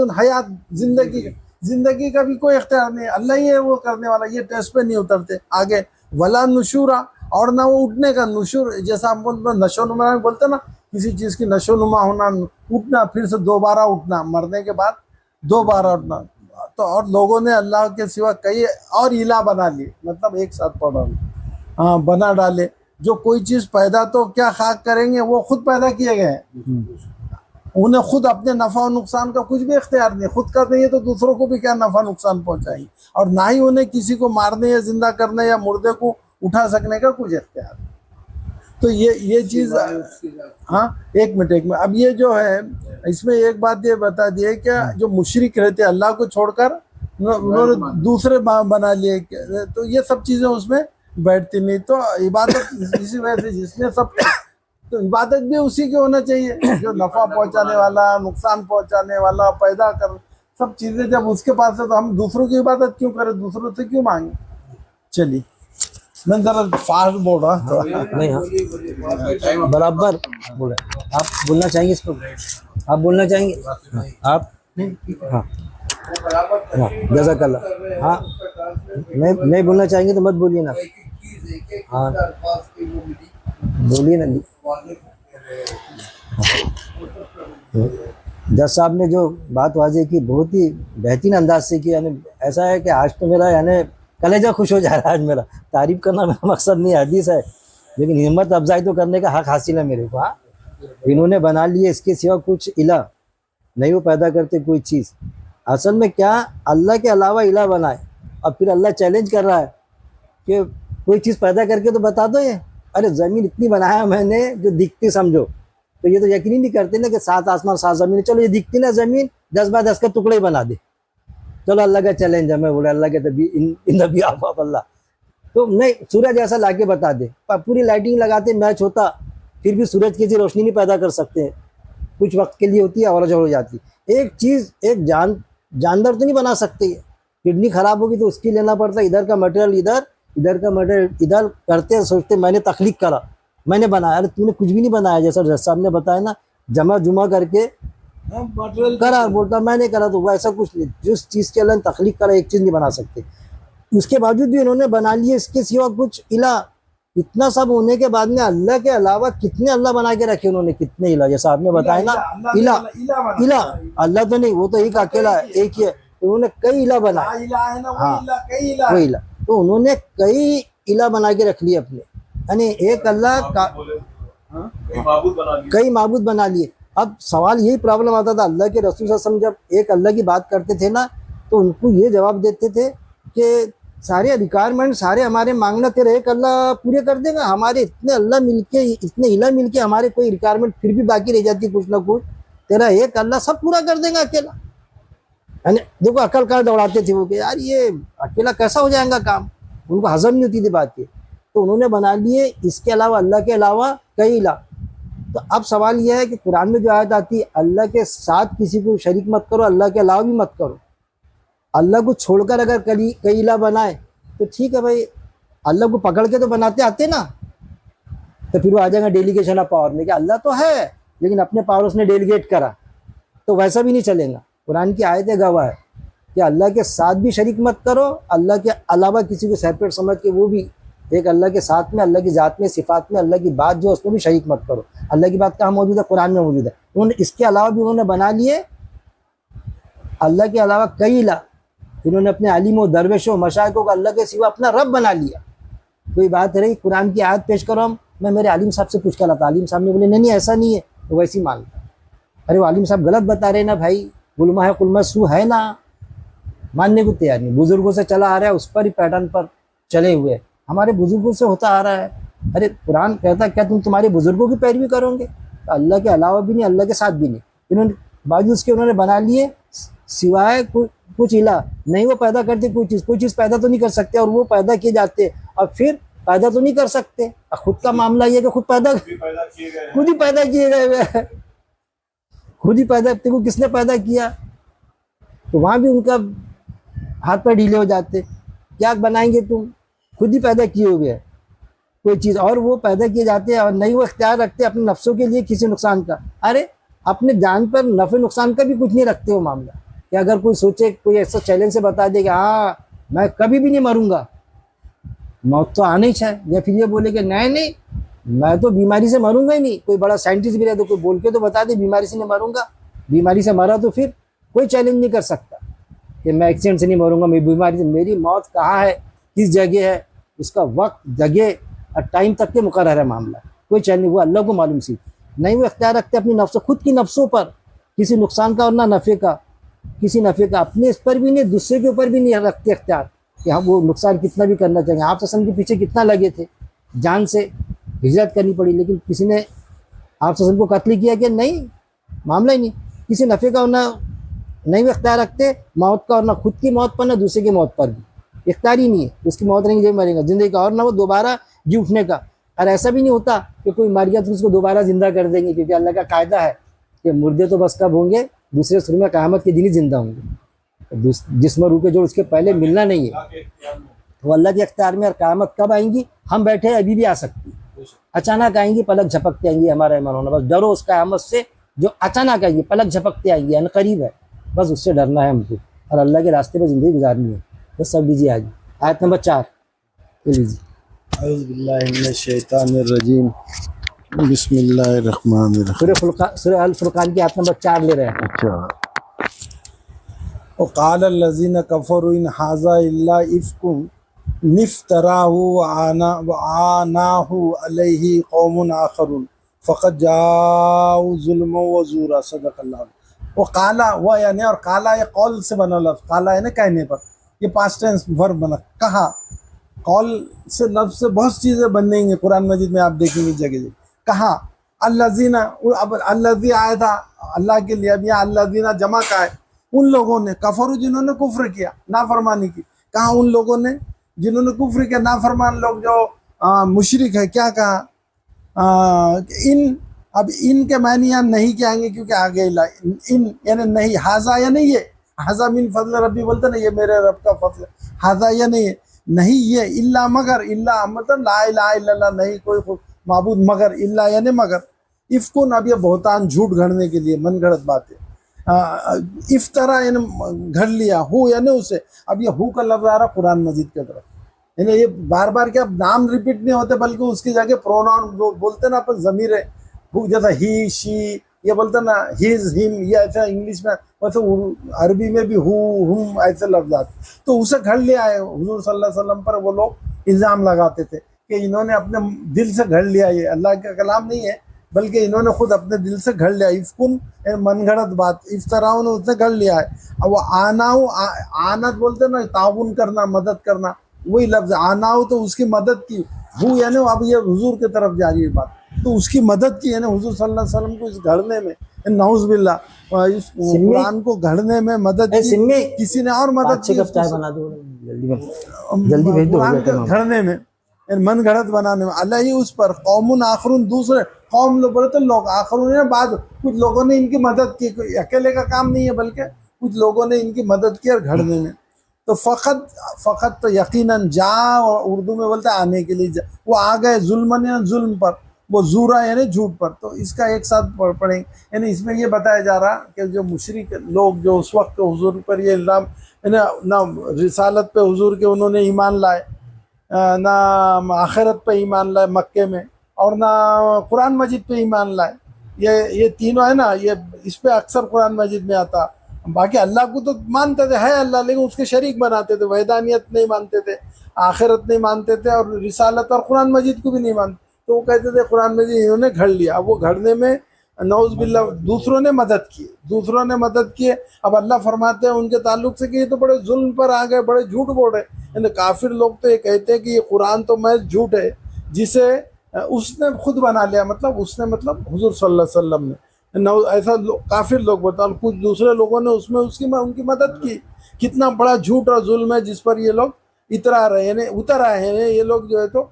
A: زندگی کا بھی کوئی اختیار نہیں، اللہ ہی ہے وہ کرنے والا. یہ ٹیسٹ پہ نہیں اترتے. آگے ولا نشورا اور نہ وہ اٹھنے کا. نشور جیسا ہم نشو نما بولتے نا، کسی چیز کی نشو نما ہونا، اٹھنا، پھر سے دوبارہ اٹھنا، مرنے کے بعد دوبارہ اٹھنا. تو اور لوگوں نے اللہ کے سوا کئی اور الہ بنا لیے، مطلب ایک ساتھ پڑھا بنا ڈالے. جو کوئی چیز پیدا تو کیا خاک کریں گے، وہ خود پیدا کیے گئے ہیں. انہیں خود اپنے نفع و نقصان کا کچھ بھی اختیار نہیں. خود کا نہیں ہے تو دوسروں کو بھی کیا نفع نقصان پہنچائیں. اور نہ ہی انہیں کسی کو مارنے یا زندہ کرنے یا مردے کو اٹھا سکنے کا کچھ اختیار. تو یہ چیز ہاں ایک منٹ. اب یہ جو ہے اس میں ایک بات یہ بتا دیے کہ جو مشرک رہتے اللہ کو چھوڑ کر انہوں نے دوسرے بنا لیے، تو یہ سب چیزیں اس میں بیٹھتی نہیں. تو عبادت اسی وجہ سے جس نے سب، تو عبادت بھی اسی کے ہونا چاہیے جو نفع پہنچانے والا، نقصان پہنچانے والا، پیدا کر سب چیزیں جب اس کے پاس ہے تو ہم دوسروں کی عبادت کیوں کریں، دوسروں سے کیوں مانگیں. چلیے میں ذرا فاسٹ بول رہا.
C: نہیں ہاں برابر بولے. آپ بولنا چاہیں گے اس پر؟ آپ بولنا چاہیں گے؟ آپ ہاں ہاں جزاک اللہ. ہاں نہیں بولنا چاہیں گے تو مت بولیے نا. ہاں بولیے نا. جج صاحب نے جو بات واضح کی بہت ہی بہترین انداز سے کی. یعنی ایسا ہے کہ آج تو میرا یعنی کلیجہ خوش ہو جا رہا ہے. آج میرا تعریف کرنا میرا مقصد نہیں، حدیث ہے، لیکن ہمت افزائی تو کرنے کا حق حاصل ہے میرے کو. ہاں انہوں نے بنا لیے اس کے سوا کچھ الہ نہیں، وہ پیدا کرتے کوئی چیز. اصل میں کیا اللہ کے علاوہ الہ بنائے. اب پھر اللہ چیلنج کر رہا ہے کہ کوئی چیز پیدا کر کے تو بتا دو. یہ ارے زمین اتنی بنایا میں نے جو دکھتی سمجھو، تو یہ تو یقین نہیں کرتے نا کہ 7 آسمان 7 زمین. چلو یہ دکھتی نا زمین 10 بائی 10 کے ٹکڑے بنا دے. چلو اللہ کا چیلنج ہے. میں بولے اللہ کے نبی آپ اللہ تو نہیں، سورج ایسا لا کے بتا دے. پوری لائٹنگ لگاتے میچ ہوتا، پھر بھی سورج کی روشنی نہیں پیدا کر سکتے. کچھ وقت کے لیے ہوتی ہے اور ہو جاتی. ایک چیز ایک جاندار تو نہیں بنا سکتے. کڈنی خراب ہوگی تو اس کی لینا پڑتا ہے. ادھر کا مٹیریل ادھر کا مٹیریل ادھر کرتے سوچتے میں نے تخلیق کرا، میں نے بنایا. ارے تو نے کچھ بھی نہیں بنایا. جیسا جج صاحب نے بتایا نا، جمع کر کے کرا، بولتا میں نے کرا. تو وہ ایسا کچھ نہیں. جس چیز کے اللہ نے تخلیق کرا ایک چیز نہیں بنا سکتے. اس کے باوجود بھی انہوں نے بنا لیے اس کے سوا کچھ الہ. اتنا سب ہونے کے بعد میں اللہ کے علاوہ کتنے اللہ بنا کے رکھے انہوں نے، کتنے الہ. جیسا آپ نے بتایا نا الہ اللہ تو نہیں، وہ تو ایک اکیلا ہے، ایک ہی ہے. انہوں نے کئی الہ بنائے. ہاں کوئی الہ. تو انہوں نے کئی الہ بنا کے رکھ لیے اپنے. یعنی ایک اللہ کا کئی معبود بنا لیے. اب سوال یہی پرابلم آتا تھا. اللہ کے رسول صلی اللہ علیہ وسلم جب ایک اللہ کی بات کرتے تھے نا، تو ان کو یہ جواب دیتے تھے کہ سارے ریکوائرمنٹ سارے ہمارے مانگنا تیرے ایک اللہ پورے کر دے گا. ہمارے اتنے اللہ مل کے، اتنے الہ مل کے ہمارے کوئی ریکوائرمنٹ پھر بھی باقی رہ جاتی کچھ نہ کچھ، تیرا ایک اللہ سب پورا کر دے گا اکیلا. یعنی دیکھو عقل کا دوڑاتے تھے وہ کہ یار یہ اکیلا کیسا ہو جائے گا کام. ان کو ہضم نہیں ہوتی تھی بات کی. تو انہوں نے بنا لیے اس کے علاوہ اللہ کے علاوہ کئی الہ. تو اب سوال یہ ہے کہ قرآن میں جو آیت آتی ہے اللہ کے ساتھ کسی کو شریک مت کرو، اللہ کے علاوہ بھی مت کرو. اللہ کو چھوڑ کر اگر کئی الہ بنائے تو ٹھیک ہے بھائی، اللہ کو پکڑ کے تو بناتے آتے نا. تو پھر وہ آ جائیں گا ڈیلیگیشن آف پاور میں کہ اللہ تو ہے لیکن اپنے پاور اس نے ڈیلیگیٹ کرا. تو ویسا بھی نہیں چلے گا. قرآن کی آیتیں گواہ ہے کہ اللہ کے ساتھ بھی شریک مت کرو، اللہ کے علاوہ کسی کو سیپریٹ سمجھ کے وہ بھی ایک اللہ کے ساتھ میں، اللہ کی ذات میں، صفات میں اللہ کی بات جو اس میں بھی شریک مت کرو. اللہ کی بات کہاں موجود ہے؟ قرآن میں موجود ہے. انہوں نے اس کے علاوہ بھی انہوں نے بنا لیے اللہ کے علاوہ کئی الہ. انہوں نے اپنے عالم و درویشوں مشائخوں کو اللہ کے سوا اپنا رب بنا لیا. کوئی بات رہی قرآن کی آیت پیش کرو، میں میرے عالم صاحب سے پوچھ کر آتا، عالم صاحب نے بولے نہیں ایسا نہیں ہے، تو ویسے ہی مانتا. ارے وہ عالم صاحب غلط بتا رہے نا بھائی، علماء ہے قلمہ سو ہے نا، ماننے کو تیار نہیں. بزرگوں سے چلا آ رہا ہے، اس پر ہی پیٹرن پر چلے ہوئے، ہمارے بزرگوں سے ہوتا آ رہا ہے. ارے قرآن کہتا کیا تم تمہارے بزرگوں کی پیروی کرو گے؟ اللہ کے علاوہ بھی نہیں، اللہ کے ساتھ بھی نہیں. انہوں نے باوجود اس کے انہوں نے بنا لیے سوائے کچھ الہ نہیں وہ پیدا کرتے کوئی چیز پیدا تو نہیں کر سکتے، اور وہ پیدا کیے جاتے اور پھر پیدا تو نہیں کر سکتے. خود کا معاملہ یہ کہ خود ہی پیدا کیے گئے، خود ہی پیدا کو کس نے پیدا کیا؟ تو وہاں بھی ان کا ہاتھ پیر ڈھیلے ہو جاتے. کیا بنائیں گے تم؟ خود ہی پیدا کیے ہوئے کوئی چیز، اور وہ پیدا کیے جاتے ہیں اور نہیں وہ اختیار رکھتے اپنے نفسوں کے لیے کسی نقصان کا. ارے اپنے جان پر نفع نقصان کا بھی کچھ نہیں رکھتے وہ معاملہ. کہ اگر کوئی سوچے کوئی ایسا چیلنج سے بتا دے کہ ہاں میں کبھی بھی نہیں مروں گا، موت تو آنا ہی چاہے، یا پھر یہ بولے کہ نہیں میں تو بیماری سے مروں گا ہی نہیں. کوئی بڑا سائنٹسٹ بھی رہے تو کوئی بول کے تو بتا دے بیماری سے نہیں مروں گا، بیماری سے مرا تو پھر کوئی چیلنج نہیں کر سکتا کہ میں ایکسیڈنٹ سے نہیں مروں گا، میں بیماری سے. میری موت کہاں ہے، کس جگہ ہے، اس کا وقت جگہ اور ٹائم تک کے مقرر ہے معاملہ، کوئی چیلنج وہ اللہ کو معلوم سی. نہیں وہ اختیار رکھتے اپنی نفسوں، خود کی نفسوں پر کسی نقصان کا اور نہ نفع کا، کسی نفع کا اپنے اس پر بھی نہیں، دوسرے کے اوپر بھی نہیں رکھتے اختیار کہ ہم وہ نقصان کتنا بھی کرنا چاہیں گے. آپ کے پیچھے کتنا لگے تھے، جان سے ہجرت کرنی پڑی، لیکن کسی نے آپ کو قتل کیا کہ نہیں، معاملہ ہی نہیں. کسی نفع کا اور نہ نہیں وہ اختیار رکھتے موت کا، اور نہ خود کی موت پر نہ دوسرے کی موت پر بھی اختیار ہی نہیں ہے. اس کی موت نہیں جو مرے گا زندگی کا، اور نہ وہ دوبارہ جی اٹھنے کا. اور ایسا بھی نہیں ہوتا کہ کوئی مر گیا تو اس کو دوبارہ زندہ کر دیں گے، کیونکہ اللہ کا قاعدہ ہے کہ مردے تو بس کب ہوں گے، دوسرے سر میں قیامت کے دن ہی زندہ ہوں گے. جسم روح کے جو اس کے پہلے ملنا نہیں ہے، وہ اللہ کے اختیار میں. اور قیامت کب آئیں گی؟ ہم بیٹھے ابھی بھی آ سکتی، اچانک آئیں گی، پلک جھپکتے آئیں گی. ہمارا ایمان ہونا، بس ڈرو اس قیامت سے جو اچانک آئیں گی، پلک جھپکتے آئیں گی، قریب ہے، بس اس سے ڈرنا ہے ہم کو، اور اللہ کے راستے پہ زندگی گزارنی ہے. بس سب لیجیے آج آیت نمبر 4 لیجیے.
A: اعوذ باللہ من الشیطان الرجیم، بسم اللہ الرحمن الرحیم.
C: سورہ الفرقان کی آیت نمبر 4 لے رہے ہیں.
A: اچھا. وقال الذین کفروا ان ھذا الا افک افتراہ وعناہ علیہ قوم آخرون فقد جاءوا ظلما وزورا. صدق اللہ. وہ قالا وہ یعنی، اور قالا یہ قول سے بنا لفظ، قالا یعنی کہنے پر، یہ پاسٹ ٹینس ورب بنا، کہا. قول سے لفظ سے بہت چیزیں بنیں گے قرآن مجید میں، آپ دیکھیں گے جگہ جگہ کہا. الذین، اب الذی آیا تھا اللہ کے لیے، اب یہاں الذین جمع کا ہے. ان لوگوں نے کفروا جنہوں نے کفر کیا، نافرمانی کی. کہا ان لوگوں نے جنہوں نے کفر کیا، نافرمان لوگ جو مشرک ہے. کیا کہا؟ ان، اب ان کے معنی یہاں نہیں کیا آئیں گے کیونکہ آگے ان یعنی نہیں، حاضا یا نہیں ہے، حاضا من فضل ربی بولتے نا، یہ میرے رب کا فضل. حاضا یا نہیں ہے، نہیں یہ، الا مگر، الا مطلب لا الہ الا اللہ، نہیں کوئی معبود مگر، الا یعنی مگر. افکن، اب یہ بہتان جھوٹ گھڑنے کے لیے، من گھڑت باتیں. افطرا یعنی گھڑ لیا، ہو یعنی اسے. اب یہ ہو کا لفظ آ رہا قرآن مجید کی طرف، یعنی یہ بار بار کیا نام ریپیٹ نہیں ہوتے، بلکہ اس کی جگہ پروناؤن بولتے نا اپن، ضمیر ہے، جیسا ہی شی یہ بولتے نا، ہیز ہم، یہ ایسا انگلش میں، ویسے عربی میں بھی ہو ہم ایسے لفظات. تو اسے گھڑ لیا ہے حضور صلی اللہ علیہ وسلم پر. وہ لوگ الزام لگاتے تھے کہ انہوں نے اپنے دل سے گھڑ لیا، یہ اللہ کا کلام نہیں ہے بلکہ انہوں نے خود اپنے دل سے گھڑ لیا. افکن من گھڑت بات، افطراؤں نے اس سے گھڑ لیا ہے. اب وہ آناؤ، آنت بولتے نا تعاون کرنا، مدد کرنا، وہی لفظ آناؤ، تو اس کی مدد کی. ہو یعنی اب یہ حضور کی طرف جا رہی ہے بات، تو اس کی مدد کی، یعنی حضور صلی اللہ علیہ وسلم کو اس گھڑنے میں، نعوذ باللہ، اس قرآن کو گھڑنے میں مدد کی. کسی نے اور مدد کی قرآن کو گھڑنے میں، من گھڑت بنانے میں. اللہ اس پر قوم آخرون، دوسرے قوم لوگ بولے تو لوگ، آخرون بعد کچھ لوگوں نے ان کی مدد کی. کوئی اکیلے کا کام نہیں ہے بلکہ کچھ لوگوں نے ان کی مدد کی اور گھڑنے میں. تو فقط تو یقیناً جا، اور اردو میں بولتے ہیں آنے کے لیے، وہ آ گئے ظلمن یعنی ظلم پر، وہ زورا یعنی جھوٹ پر. تو اس کا ایک ساتھ پڑھیں، یعنی اس میں یہ بتایا جا رہا کہ جو مشرک لوگ جو اس وقت حضور پر یہ الزام، نہ رسالت پہ حضور کے انہوں نے ایمان لائے، نہ آخرت پہ ایمان لائے مکے میں، اور نہ قرآن مجید پہ ایمان لائے. یہ تینوں ہے نا، یہ اس پہ اکثر قرآن مجید میں آتا. باقی اللہ کو تو مانتے تھے ہے اللہ، لیکن اس کے شریک بناتے تھے، وحدانیت نہیں مانتے تھے، آخرت نہیں مانتے تھے، اور رسالت اور قرآن مجید کو بھی نہیں مانتے. تو وہ کہتے تھے قرآن مجید انہوں نے گھڑ لیا. اب وہ گھڑنے میں نعوذ باللہ دوسروں نے مدد کی. اب اللہ فرماتے ہیں ان کے تعلق سے کہ یہ تو بڑے ظلم پر آ گئے، بڑے جھوٹ بول رہے ہیں. یعنی کافر لوگ تو یہ کہتے ہیں کہ یہ قرآن تو محض جھوٹ ہے جسے اس نے خود بنا لیا، مطلب اس نے مطلب حضور صلی اللہ علیہ وسلم نے. ایسا کافر لوگ بتا، کچھ دوسرے لوگوں نے اس میں ان کی مدد کی. کتنا بڑا جھوٹ اور ظلم ہے جس پر یہ لوگ اتر آئے ہیں. یہ لوگ جو ہے تو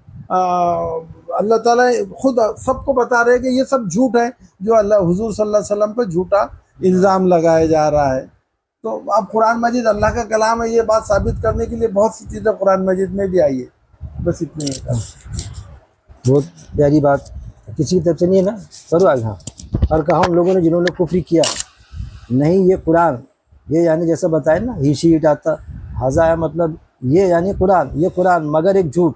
A: اللہ تعالیٰ خود سب کو بتا رہے ہیں کہ یہ سب جھوٹ ہے جو اللہ حضور صلی اللہ علیہ وسلم پہ جھوٹا الزام لگایا جا رہا ہے. تو اب قرآن مجید اللہ کا کلام ہے، یہ بات ثابت کرنے کے لیے بہت سی چیزیں قرآن مجید میں بھی آئی ہے. بس اتنی ہے.
C: بہت پیاری بات. کسی کی طرف سے نہیں ہے نا؟ کرو آج. ہاں. اور کہا ان لوگوں نے جنہوں نے کفر کیا نہیں یہ قرآن، یہ یعنی جیسا بتایا نا ہی شیٹ آتا ہزا ہے، مطلب یہ یعنی یہ قرآن مگر ایک جھوٹ،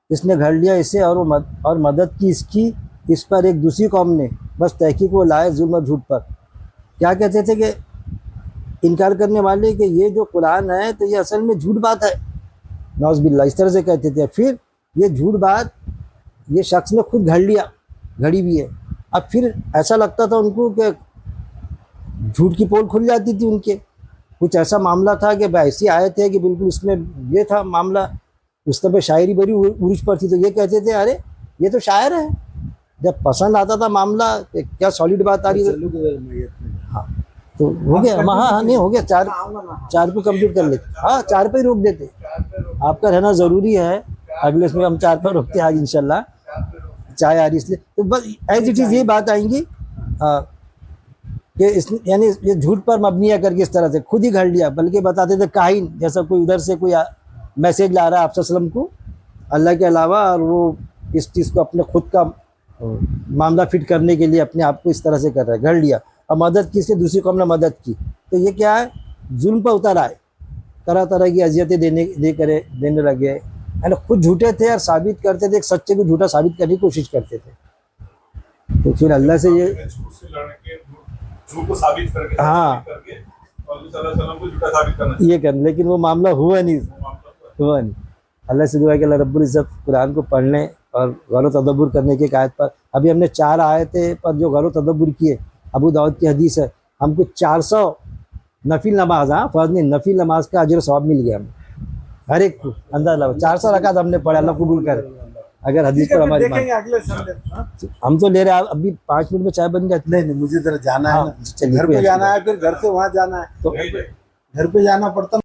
C: اس نے گھڑ لیا اسے اور مدد کی اس پر ایک دوسری قوم نے، بس تحقیق وہ لائے ظلم اور جھوٹ پر. کیا کہتے تھے کہ انکار کرنے والے کہ یہ جو قرآن ہے تو یہ اصل میں جھوٹ بات ہے، نعوذ باللہ اس طرح سے کہتے تھے. پھر یہ جھوٹ بات یہ شخص نے خود گھڑی بھی ہے. اب پھر ایسا لگتا تھا ان کو کہ جھوٹ کی پول کھل جاتی تھی ان کے. کچھ ایسا معاملہ تھا کہ ایسی آیت ہے کہ بالکل اس میں یہ تھا معاملہ، اس طرح شاعری بڑی عروج پر تھی، تو یہ کہتے تھے ارے یہ تو شاعر ہے. جب پسند آتا تھا معاملہ کہ کیا سالڈ بات آ رہی ہے. ہاں تو ہو گیا. ہاں نہیں ہو گیا. چار پہ کمپلیٹ کر لیتے. ہاں 4 پہ ہی روک دیتے. آپ کا رہنا ضروری ہے. اگلے اس میں ہم 4 پہ روکتے ہیں آج انشاءاللہ. چائے آ رہی اس لیے تو بس ایز اٹ از یہ بات آئیں گی کہ یعنی یہ جھوٹ پر مبنی ہے کر کے اس طرح سے خود ہی گھڑ لیا. بلکہ بتاتے تھے کاہن جیسا کوئی ادھر سے کوئی میسیج لا رہا ہے آپ صلی اللہ علیہ وسلم کو اللہ کے علاوہ، اور وہ اس چیز کو اپنے خود کا معاملہ فٹ کرنے کے لیے اپنے آپ کو اس طرح سے کر رہا ہے. گھڑ لیا اور مدد کی اس سے دوسری قوم نے مدد کی. تو یہ کیا ہے؟ ظلم پر اتر آئے، طرح طرح کی اذیتیں دینے لگے. یعنی خود جھوٹے تھے اور ثابت کرتے تھے، ایک سچے کو جھوٹا ثابت کرنے کی کوشش کرتے تھے. تو پھر اللہ سے یہ ہاں یہ کر، لیکن وہ معاملہ ہوا نہیں. اللہ سے دعا کہ اللہ رب العزت قرآن کو پڑھنے اور غور و تدبر کرنے کی ایک آیت پر ابھی ہم نے 4 آیتیں پر جو غور و تدبر کیے. ابو داؤد کی حدیث ہے ہم کو 400 نفل نماز، فرض نہیں نفل نماز کا اجر و ثواب مل گیا ہمیں ہر ایک کو. اندازہ 400 رکعت ہم نے پڑھا. اللہ قبول کرے اگر حدیث پر ہماری ہم تو لے رہے ہیں. ابھی 5 منٹ میں چائے بن جاتی.
A: نہیں مجھے ذرا جانا ہے نا، گھر پہ جانا ہے، پھر گھر سے وہاں جانا ہے، تو گھر پہ جانا پڑتا.